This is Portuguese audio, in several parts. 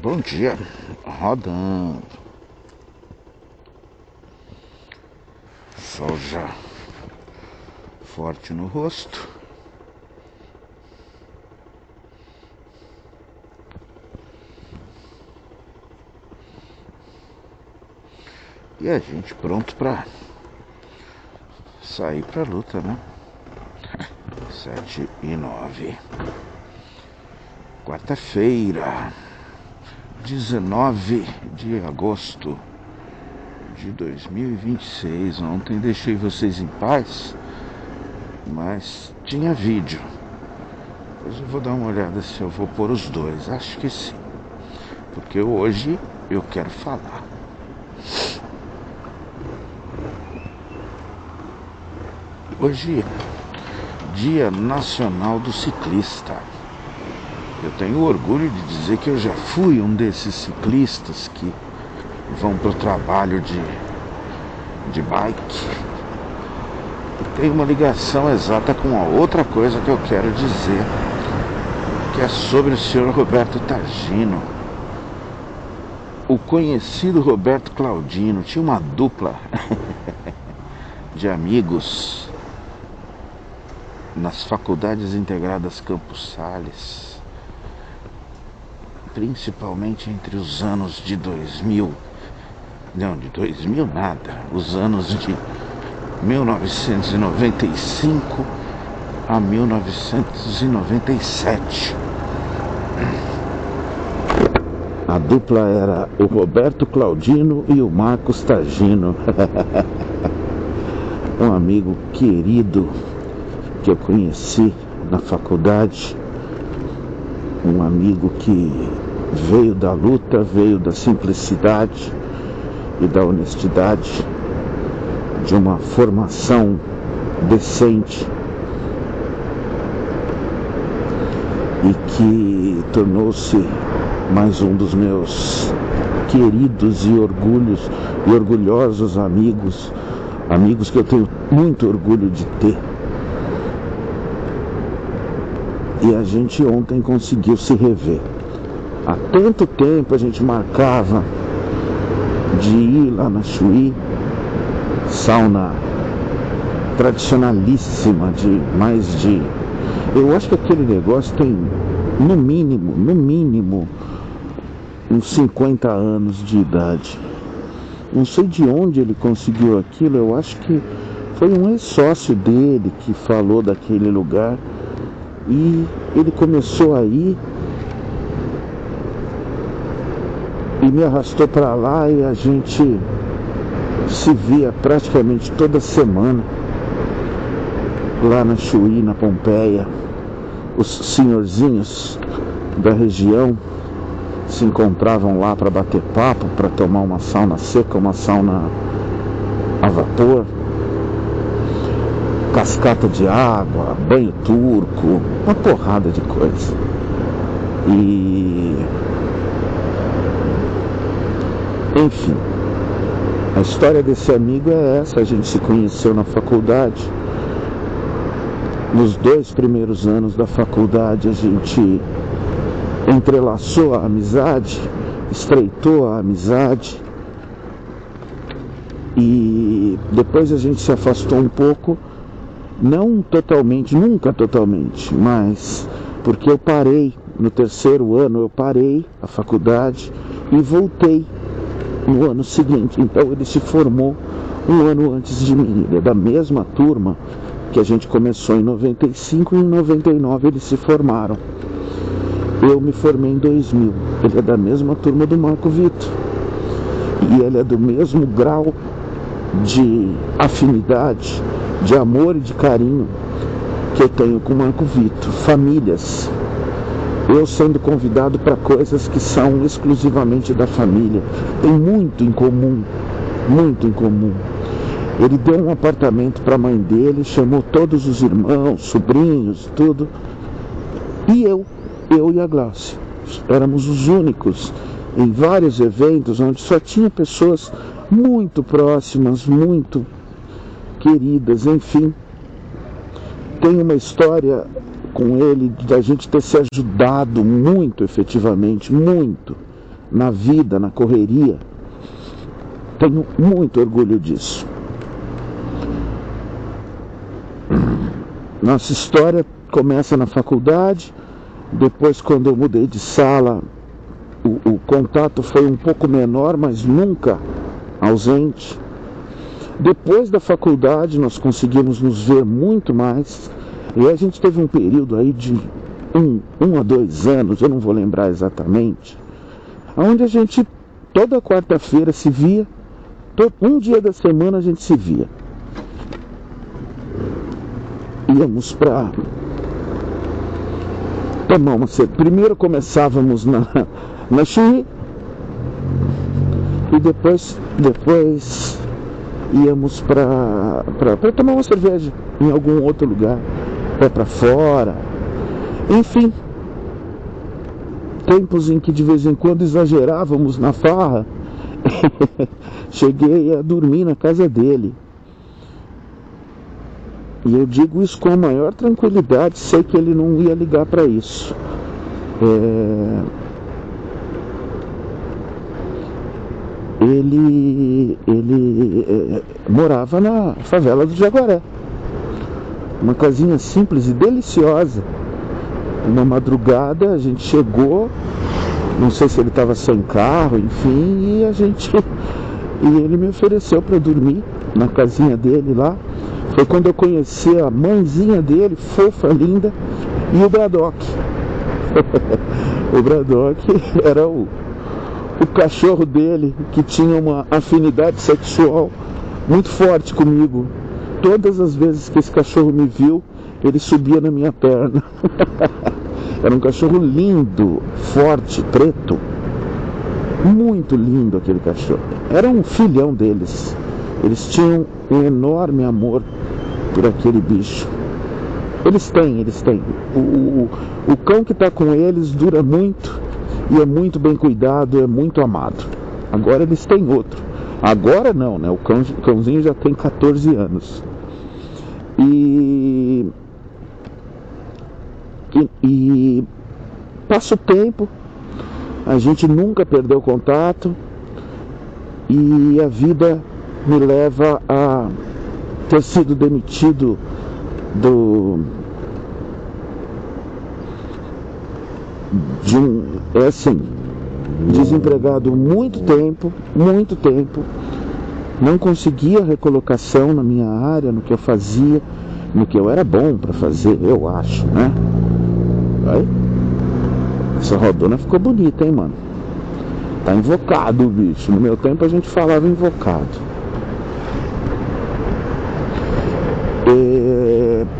Bom dia, rodando. Sol já forte no rosto. E a gente pronto pra sair pra luta, né? 7h09. Quarta-feira, 19 de agosto de 2026. Ontem deixei vocês em paz, mas tinha vídeo. Hoje eu vou dar uma olhada se eu vou pôr os dois. Acho que sim, porque hoje eu quero falar. Hoje é Dia Nacional do Ciclista. Eu tenho orgulho de dizer que eu já fui um desses ciclistas que vão para o trabalho de bike. E tem uma ligação exata com a outra coisa que eu quero dizer, que é sobre o senhor Roberto Targino. O conhecido Roberto Claudino tinha uma dupla de amigos nas faculdades integradas Campos Sales, principalmente entre os anos de 2000, não, de 2000 nada, os anos de 1995 a 1997. A dupla era o Roberto Claudino e o Marcos Targino. Um amigo querido que eu conheci na faculdade, um amigo que veio da luta, veio da simplicidade e da honestidade, de uma formação decente e que tornou-se mais um dos meus queridos e orgulhosos amigos que eu tenho muito orgulho de ter. E a gente ontem conseguiu se rever. Há tanto tempo a gente marcava de ir lá na Chuí, sauna tradicionalíssima eu acho que aquele negócio tem no mínimo uns 50 anos de idade. Não sei de onde ele conseguiu aquilo. Eu acho que foi um ex-sócio dele que falou daquele lugar. E ele começou a ir e me arrastou para lá, e a gente se via praticamente toda semana lá na Chuí, na Pompeia. Os senhorzinhos da região se encontravam lá para bater papo, para tomar uma sauna seca, uma sauna a vapor, cascata de água, banho turco, uma porrada de coisa. E enfim, a história desse amigo é essa. A gente se conheceu na faculdade. Nos 2 primeiros anos da faculdade a gente entrelaçou a amizade, estreitou a amizade, e depois a gente se afastou um pouco. Não totalmente, nunca totalmente, mas porque eu parei, no 3º ano eu parei a faculdade e voltei no ano seguinte. Então ele se formou um ano antes de mim. Ele é da mesma turma que a gente começou em 95, e em 99 eles se formaram. Eu me formei em 2000. Ele é da mesma turma do Marco Vitor. E ele é do mesmo grau de afinidade, de amor e de carinho que eu tenho com o Marco Vitor. Famílias. Eu sendo convidado para coisas que são exclusivamente da família. Tem muito em comum. Muito em comum. Ele deu um apartamento para a mãe dele, chamou todos os irmãos, sobrinhos, tudo. E eu e a Glaucia éramos os únicos em vários eventos onde só tinha pessoas muito próximas, muito queridas. Enfim, tem uma história com ele da gente ter se ajudado muito efetivamente, muito. na vida, na correria. Tenho muito orgulho disso. Nossa história começa na faculdade. Depois, quando eu mudei de sala, o contato foi um pouco menor, mas nunca ausente. Depois da faculdade, nós conseguimos nos ver muito mais. E a gente teve um período aí de 1 a 2 anos, eu não vou lembrar exatamente, onde a gente toda quarta-feira se via, um dia da semana a gente se via. Íamos para tomar uma cerveja. Primeiro começávamos na Chuí e depois íamos para tomar uma cerveja em algum outro lugar, para fora. Enfim, tempos em que de vez em quando exagerávamos na farra. Cheguei a dormir na casa dele. E eu digo isso com a maior tranquilidade, sei que ele não ia ligar para isso. Ele morava na favela do Jaguaré. Uma casinha simples e deliciosa. Uma madrugada a gente chegou, não sei se ele estava sem carro, enfim, e ele me ofereceu para dormir na casinha dele lá. Foi quando eu conheci a mãezinha dele, fofa, linda, e o Braddock. O Braddock era o cachorro dele, que tinha uma afinidade sexual muito forte comigo. Todas as vezes que esse cachorro me viu, ele subia na minha perna. Era um cachorro lindo, forte, preto. Muito lindo aquele cachorro. Era um filhão deles. Eles tinham um enorme amor por aquele bicho. Eles têm. O cão que está com eles dura muito e é muito bem cuidado, é muito amado. Agora eles têm outro. Agora não, né? O cãozinho já tem 14 anos. E passa o tempo, a gente nunca perdeu contato e a vida me leva a ter sido demitido desempregado muito tempo, não conseguia recolocação na minha área, no que eu fazia, no que eu era bom para fazer, eu acho, né? Aí, essa rodona ficou bonita, hein, mano? Tá invocado o bicho. No meu tempo a gente falava invocado.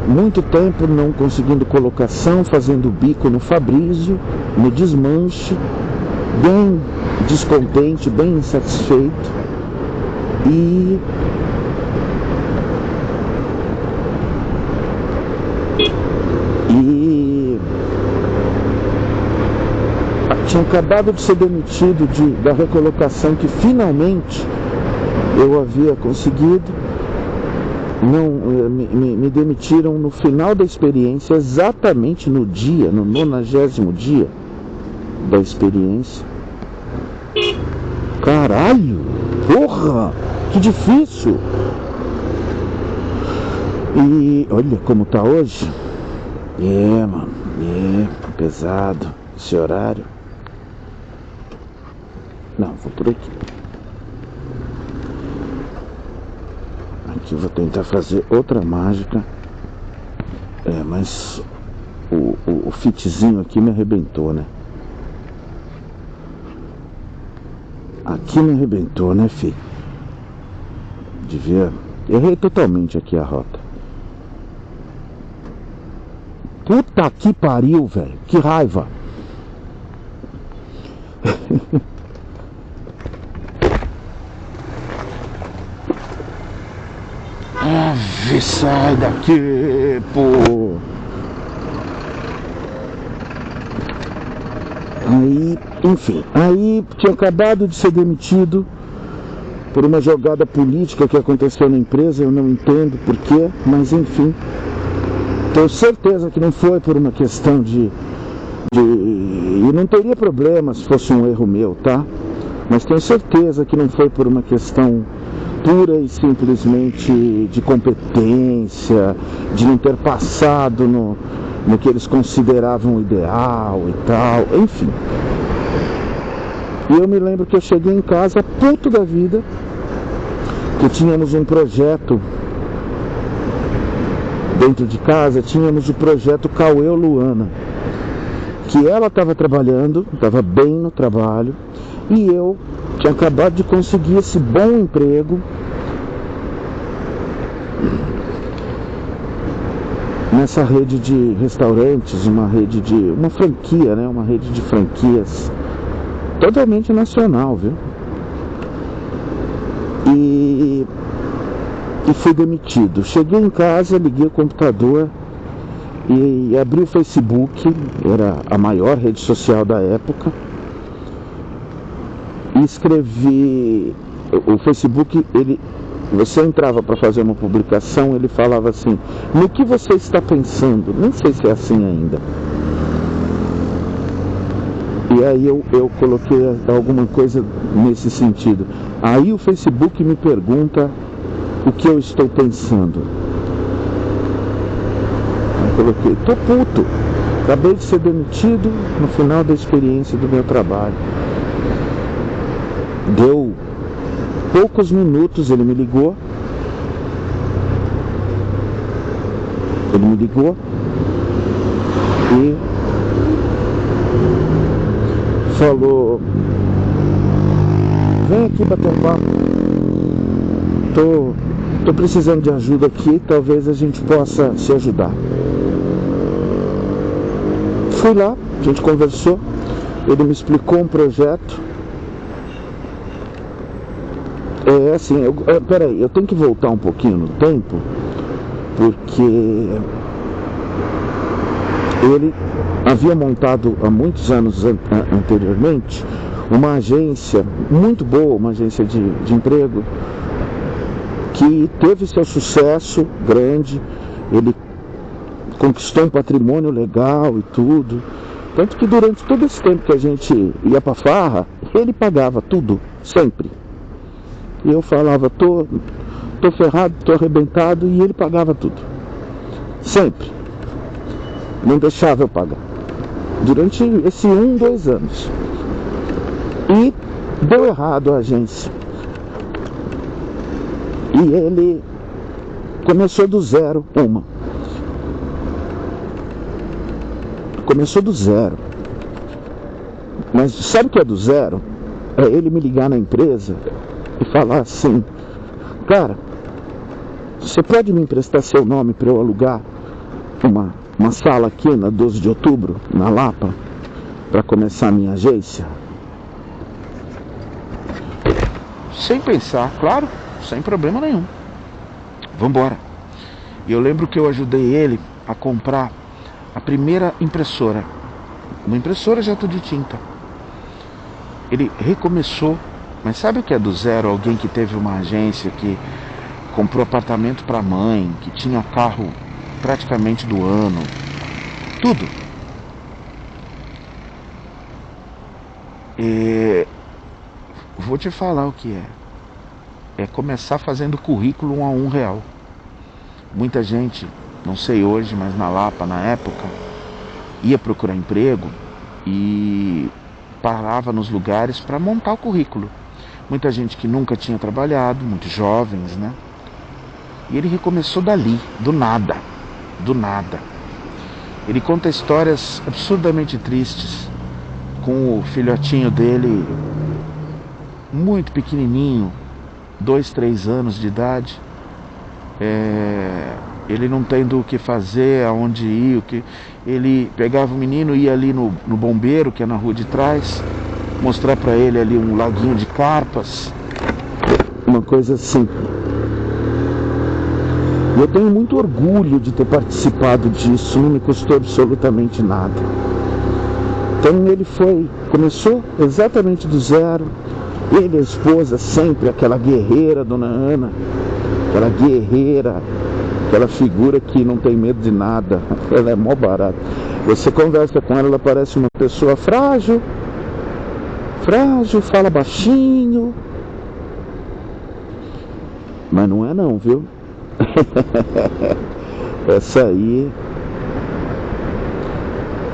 Muito tempo não conseguindo colocação, fazendo bico no Fabrício, no desmanche, bem descontente, bem insatisfeito. E tinha acabado de ser demitido da recolocação que finalmente eu havia conseguido. Não, me demitiram no final da experiência, exatamente no 90º dia da experiência. Caralho! Porra! Que difícil! E olha como tá hoje. Mano. Pesado esse horário. Não, vou por aqui. Aqui vou tentar fazer outra mágica. Mas o fitzinho aqui me arrebentou, né? Aqui me arrebentou, né, fi? Errei totalmente aqui a rota. Puta que pariu, velho. Que raiva. Sai daqui, pô. Aí, enfim, tinha acabado de ser demitido por uma jogada política que aconteceu na empresa. Eu não entendo porquê, mas enfim, tenho certeza que não foi por uma questão de não teria problema se fosse um erro meu, tá? Mas tenho certeza que não foi por uma questão pura e simplesmente de competência, de não ter passado no que eles consideravam ideal e tal, enfim. E eu me lembro que eu cheguei em casa puto da vida, que tínhamos um projeto dentro de casa, tínhamos o projeto Cauê Luana, que ela estava trabalhando, estava bem no trabalho, e eu tinha acabado de conseguir esse bom emprego nessa rede de restaurantes, uma franquia, né? Uma rede de franquias totalmente nacional, viu? E fui demitido. Cheguei em casa, liguei o computador e abri o Facebook, era a maior rede social da época, e escrevi. O Facebook, você entrava para fazer uma publicação, ele falava assim: no que você está pensando? Nem sei se é assim ainda. E aí eu coloquei alguma coisa nesse sentido. Aí o Facebook me pergunta o que eu estou pensando. Aí eu coloquei: tô puto, acabei de ser demitido no final da experiência do meu trabalho. Deu poucos minutos, ele me ligou. E falou: vem aqui bater um papo, tô precisando de ajuda aqui, talvez a gente possa se ajudar. Fui lá, a gente conversou, ele me explicou um projeto. Assim, peraí, eu tenho que voltar um pouquinho no tempo, porque ele havia montado há muitos anos anteriormente uma agência muito boa, uma agência de emprego, que teve seu sucesso grande. Ele conquistou um patrimônio legal e tudo, tanto que durante todo esse tempo que a gente ia pra farra, ele pagava tudo, sempre. E eu falava: tô ferrado, tô arrebentado, e ele pagava tudo, sempre, não deixava eu pagar, durante esse 2 anos. E deu errado a agência, e ele começou do zero. Começou do zero. Mas sabe o que é do zero? É ele me ligar na empresa e falar assim: cara, você pode me emprestar seu nome para eu alugar uma sala aqui na 12 de outubro, na Lapa, para começar a minha agência? Sem pensar, claro, sem problema nenhum. Vambora. E eu lembro que eu ajudei ele a comprar a primeira impressora, uma impressora jato de tinta. Ele recomeçou. Mas sabe o que é do zero? Alguém que teve uma agência, que comprou apartamento para a mãe, que tinha carro praticamente do ano, tudo. E vou te falar o que é. É começar fazendo currículo a R$1. Muita gente, não sei hoje, mas na Lapa, na época, ia procurar emprego e parava nos lugares para montar o currículo. Muita gente que nunca tinha trabalhado, muitos jovens, né? E ele recomeçou dali, do nada. Ele conta histórias absurdamente tristes, com o filhotinho dele muito pequenininho, 2, 3 anos de idade, ele não tendo o que fazer, aonde ir, ele pegava o menino, ia ali no bombeiro, que é na rua de trás, mostrar para ele ali um laguinho de carpas, uma coisa assim. E eu tenho muito orgulho de ter participado disso, não me custou absolutamente nada. Então ele começou exatamente do zero. Ele e a esposa, sempre aquela guerreira, dona Ana, aquela guerreira, Aquela figura que não tem medo de nada. Ela é mó barata. Você conversa com ela, ela parece uma pessoa frágil, fala baixinho. Mas não é não, viu? Essa aí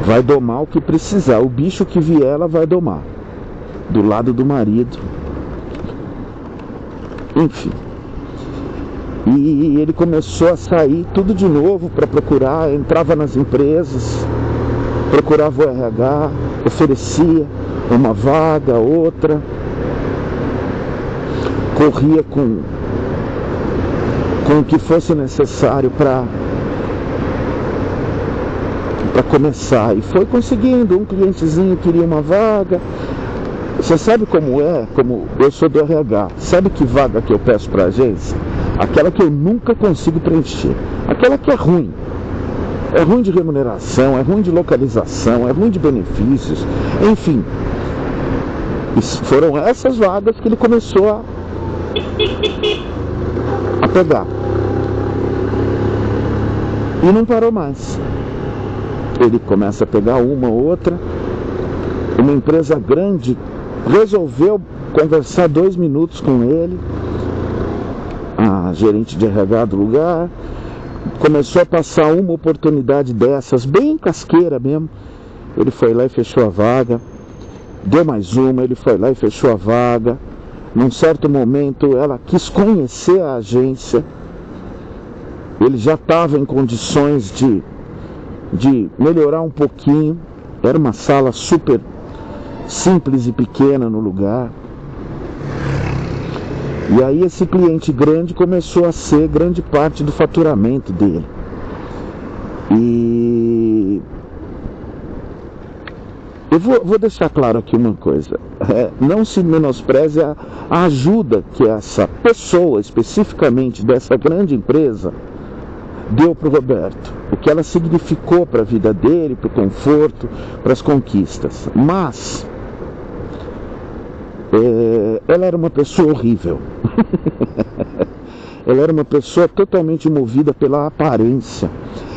vai domar o que precisar. O bicho que vier, ela vai domar. Do lado do marido. Enfim. E ele começou a sair tudo de novo para procurar. Entrava nas empresas, procurava o RH, oferecia uma vaga, outra. Corria com o que fosse necessário para começar. E foi conseguindo. Um clientezinho queria uma vaga. Você sabe como é? Como eu sou do RH. Sabe que vaga que eu peço para a agência? Aquela que eu nunca consigo preencher. Aquela que é ruim. É ruim de remuneração, é ruim de localização, é ruim de benefícios. Enfim. Foram essas vagas que ele começou a pegar. E não parou mais. Ele começa a pegar uma ou outra. Uma empresa grande resolveu conversar 2 minutos com ele, a gerente de RH do lugar. Começou a passar uma oportunidade dessas, bem casqueira mesmo. Ele foi lá e fechou a vaga. Deu mais uma, ele foi lá e fechou a vaga. Num certo momento ela quis conhecer a agência. Ele já estava em condições de melhorar um pouquinho. Era uma sala super simples e pequena no lugar. E aí esse cliente grande começou a ser grande parte do faturamento dele. E eu vou deixar claro aqui uma coisa. Não se menospreze a ajuda que essa pessoa, especificamente dessa grande empresa, deu para o Roberto. O que ela significou para a vida dele, para o conforto, para as conquistas. Mas ela era uma pessoa horrível. Ela era uma pessoa totalmente movida pela aparência.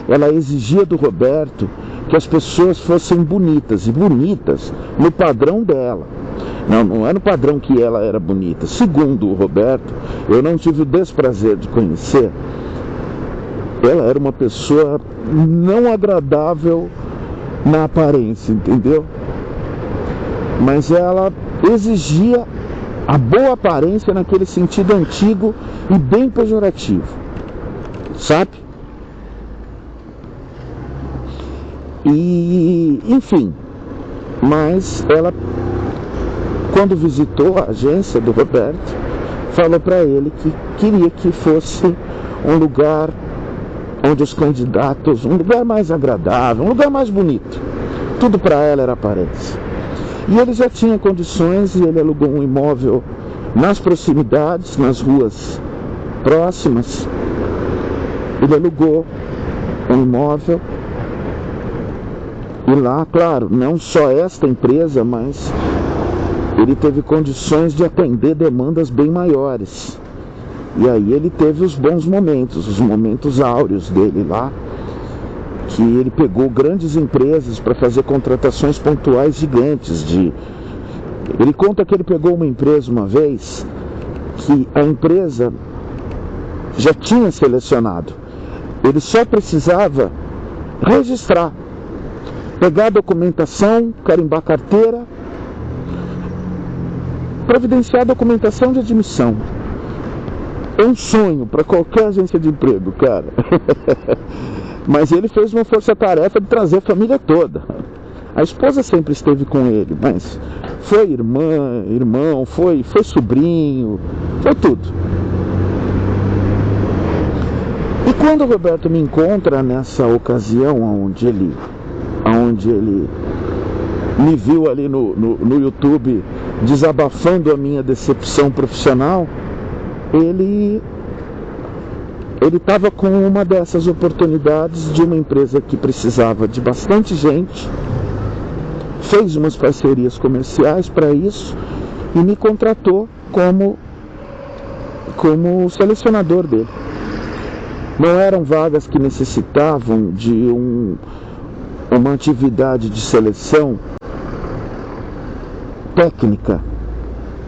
Ela exigia do Roberto que as pessoas fossem bonitas, e bonitas no padrão dela. Não é no padrão que ela era bonita. Segundo o Roberto, eu não tive o desprazer de conhecer, ela era uma pessoa não agradável na aparência, entendeu? Mas ela exigia a boa aparência naquele sentido antigo e bem pejorativo, sabe? E, enfim, mas ela, quando visitou a agência do Roberto, falou para ele que queria que fosse um lugar onde os candidatos, um lugar mais agradável, um lugar mais bonito. Tudo para ela era aparência. E ele já tinha condições, e ele alugou um imóvel nas proximidades, nas ruas próximas. Ele alugou um imóvel. E lá, claro, não só esta empresa, mas ele teve condições de atender demandas bem maiores. E aí ele teve os bons momentos, os momentos áureos dele lá, que ele pegou grandes empresas para fazer contratações pontuais gigantes. Ele conta que ele pegou uma empresa uma vez, que a empresa já tinha selecionado. Ele só precisava registrar, pegar a documentação, carimbar a carteira, providenciar a documentação de admissão. É um sonho para qualquer agência de emprego, cara. Mas ele fez uma força-tarefa de trazer a família toda. A esposa sempre esteve com ele, mas foi irmão, foi sobrinho, foi tudo. E quando o Roberto me encontra nessa ocasião, onde ele me viu ali no YouTube desabafando a minha decepção profissional, ele estava com uma dessas oportunidades de uma empresa que precisava de bastante gente, fez umas parcerias comerciais para isso e me contratou como selecionador dele. Não eram vagas que necessitavam de uma atividade de seleção técnica,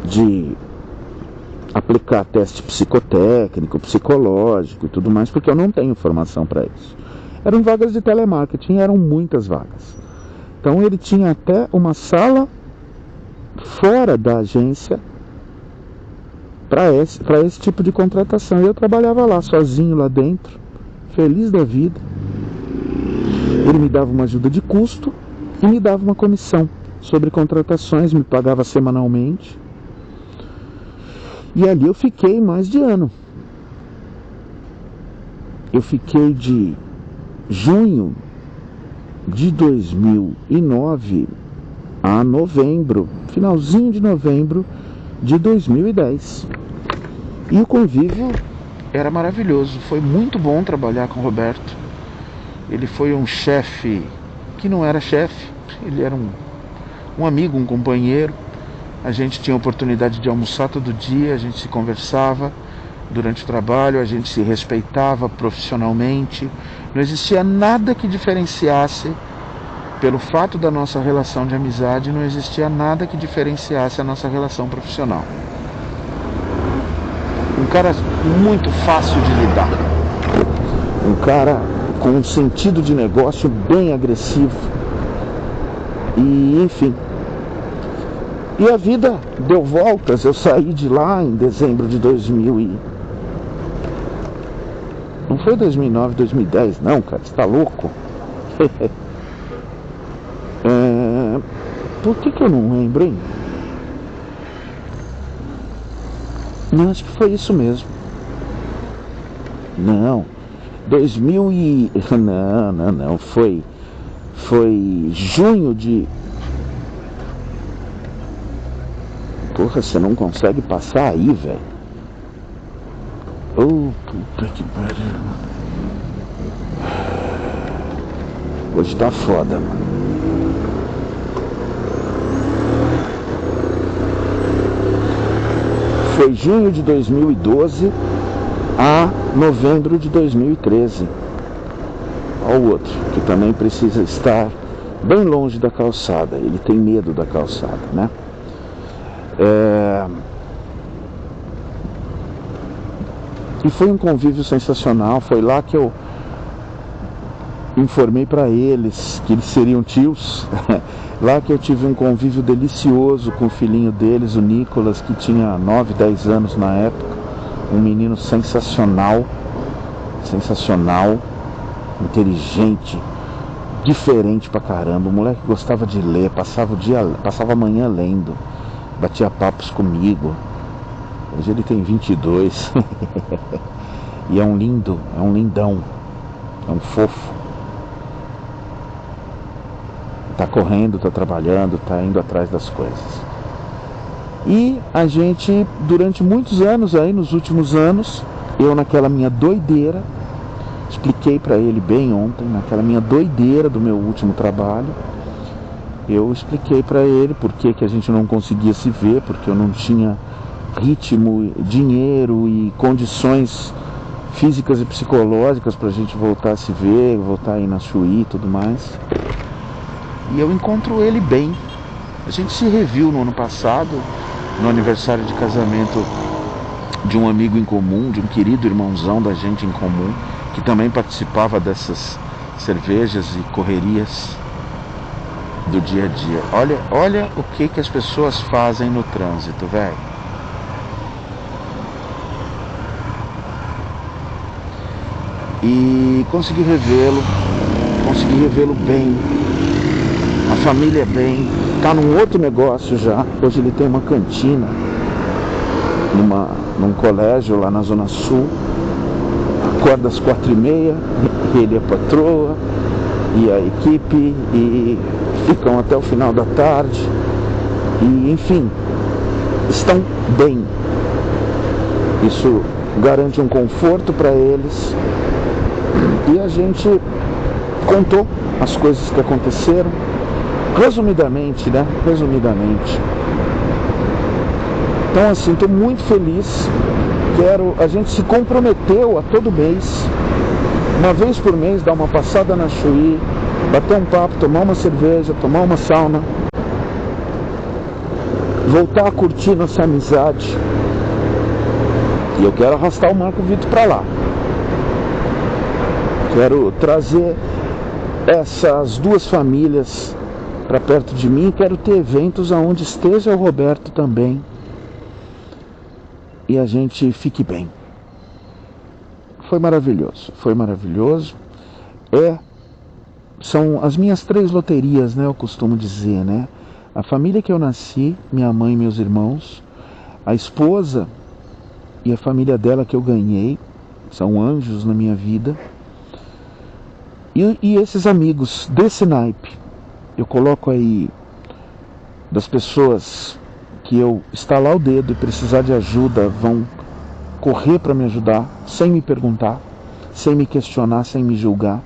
de aplicar teste psicotécnico, psicológico e tudo mais, porque eu não tenho formação para isso. Eram vagas de telemarketing, eram muitas vagas. Então ele tinha até uma sala fora da agência para esse tipo de contratação. E eu trabalhava lá, sozinho lá dentro, feliz da vida. Ele me dava uma ajuda de custo e me dava uma comissão sobre contratações, me pagava semanalmente. E ali eu fiquei mais de ano. Eu fiquei de junho de 2009 a novembro, finalzinho de novembro de 2010. E o convívio era maravilhoso. Foi muito bom trabalhar com o Roberto. Ele foi um chefe que não era chefe, ele era um amigo, um companheiro. A gente tinha a oportunidade de almoçar todo dia, a gente se conversava durante o trabalho, a gente se respeitava profissionalmente. Não existia nada que diferenciasse, pelo fato da nossa relação de amizade, não existia nada que diferenciasse a nossa relação profissional. Um cara muito fácil de lidar. Um cara com um sentido de negócio bem agressivo. E, enfim. E a vida deu voltas. Eu saí de lá em dezembro de 2000 e... Não foi 2009, 2010, não, cara. Você tá louco? Por que eu não lembro, hein? Não, acho que foi isso mesmo. Não. 2000 e... Não. Foi junho de... Porra, você não consegue passar aí, velho. Oh, puta que pariu. Hoje tá foda, mano. Foi junho de 2012 a novembro de 2013. Olha o outro, que também precisa estar bem longe da calçada. Ele tem medo da calçada, né? E foi um convívio sensacional. Foi lá que eu informei para eles que eles seriam tios. Lá que eu tive um convívio delicioso com o filhinho deles, o Nicolas, que tinha 9, 10 anos na época. Um menino sensacional, inteligente, diferente pra caramba. O moleque gostava de ler, passava a manhã lendo, batia papos comigo. Hoje ele tem 22. E é um lindo, é um lindão, é um fofo. Tá correndo, tá trabalhando, tá indo atrás das coisas. E a gente, durante muitos anos aí, nos últimos anos, eu naquela minha doideira, expliquei pra ele bem ontem, naquela minha doideira do meu último trabalho, eu expliquei pra ele por que a gente não conseguia se ver, porque eu não tinha ritmo, dinheiro e condições físicas e psicológicas pra gente voltar a se ver, voltar a ir na Chuí e tudo mais. E eu encontro ele bem. A gente se reviu no ano passado, no aniversário de casamento de um amigo em comum, de um querido irmãozão da gente em comum, que também participava dessas cervejas e correrias do dia a dia. Olha o que as pessoas fazem no trânsito, velho. E consegui revê-lo bem. A família é bem, tá num outro negócio já. Hoje ele tem uma cantina num colégio lá na Zona Sul. Acorda às 4h30, ele é patroa e a equipe, e ficam até o final da tarde. E enfim, estão bem. Isso garante um conforto para eles. E a gente contou as coisas que aconteceram. Resumidamente, né? Resumidamente. Então, assim, estou muito feliz A gente se comprometeu a todo mês, uma vez por mês, dar uma passada na Chuí, bater um papo, tomar uma cerveja, tomar uma sauna, voltar a curtir nossa amizade. E eu quero arrastar o Marco Vitor para lá. Quero trazer essas duas famílias para perto de mim. Quero ter eventos onde esteja o Roberto também e a gente fique bem. Foi maravilhoso, foi maravilhoso. São as minhas 3 loterias, né? Eu costumo dizer, né? A família que eu nasci, minha mãe e meus irmãos, a esposa e a família dela que eu ganhei, são anjos na minha vida. E esses amigos desse naipe, eu coloco aí, das pessoas que eu estalar o dedo e precisar de ajuda, vão correr para me ajudar, sem me perguntar, sem me questionar, sem me julgar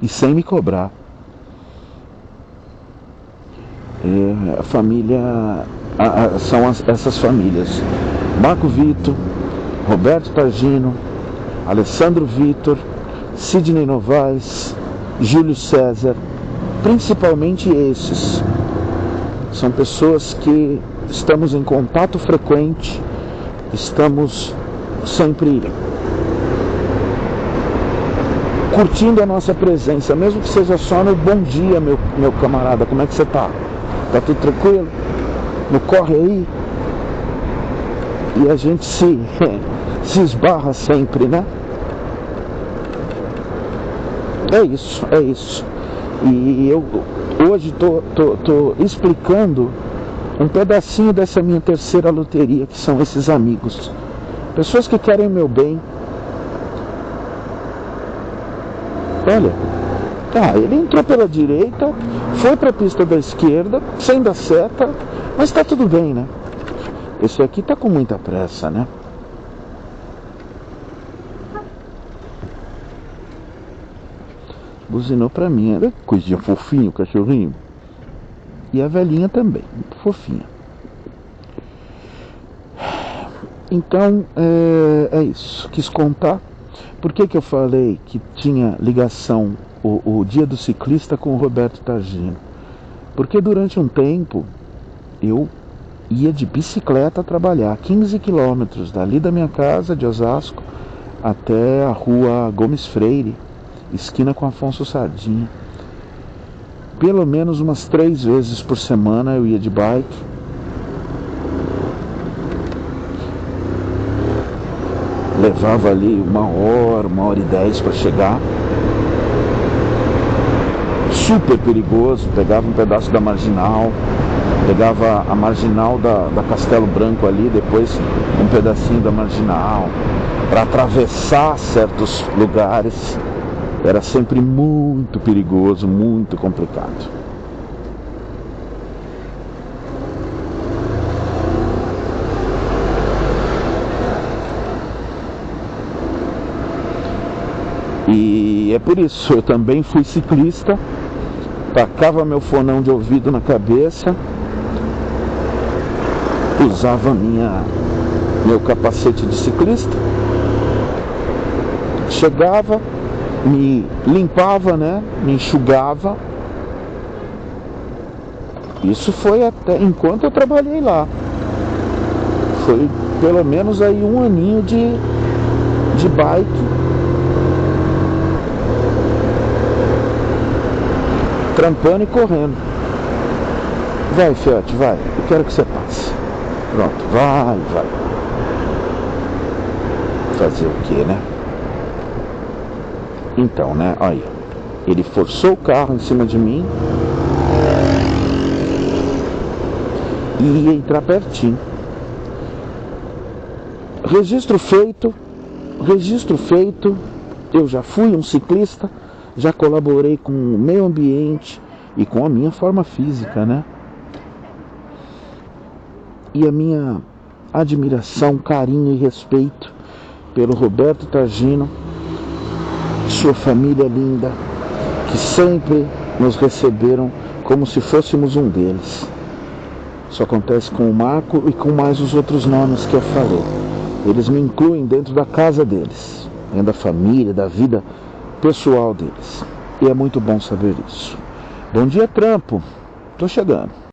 e sem me cobrar. A família, são essas famílias: Marco Vitor, Roberto Targino, Alessandro Vitor, Sidney Novaes, Júlio César. Principalmente esses são pessoas que estamos em contato frequente, estamos sempre curtindo a nossa presença, mesmo que seja só no bom dia, meu camarada, como é que você tá? Tá tudo tranquilo? No corre aí? E a gente se esbarra sempre, né? É isso. E eu hoje tô explicando um pedacinho dessa minha terceira loteria, que são esses amigos. Pessoas que querem o meu bem. Olha, ele entrou pela direita, foi para a pista da esquerda, sem dar seta, mas tá tudo bem, né? Esse aqui tá com muita pressa, né? Buzinou pra mim, era coisinha fofinho, o cachorrinho. E a velhinha também, muito fofinha. Então, é isso. Quis contar. Por que eu falei que tinha ligação o dia do ciclista com o Roberto Targino? Porque durante um tempo eu ia de bicicleta trabalhar 15 quilômetros dali da minha casa de Osasco até a rua Gomes Freire, esquina com Afonso Sardinha. Pelo menos umas 3 vezes por semana eu ia de bike. Levava ali 1 hora e 10 para chegar. Super perigoso. Pegava um pedaço da Marginal, pegava a Marginal da Castelo Branco ali, depois um pedacinho da Marginal, para atravessar certos lugares. Era sempre muito perigoso, muito complicado. E é por isso, eu também fui ciclista, tacava meu fonão de ouvido na cabeça, usava meu capacete de ciclista, chegava, me limpava, né? Me enxugava. Isso foi até enquanto eu trabalhei lá. Foi pelo menos aí 1 aninho de bike, trampando e correndo. Vai, fiote, vai. Eu quero que você passe. Pronto, vai. Fazer o que, né? Então, né, olha, ele forçou o carro em cima de mim e ia entrar pertinho. Registro feito, eu já fui um ciclista, já colaborei com o meio ambiente e com a minha forma física, né? E a minha admiração, carinho e respeito pelo Roberto Targino, sua família linda, que sempre nos receberam como se fôssemos um deles. Isso acontece com o Marco e com mais os outros nomes que eu falei. Eles me incluem dentro da casa deles, dentro da família, da vida pessoal deles. E é muito bom saber isso. Bom dia, trampo. Tô chegando.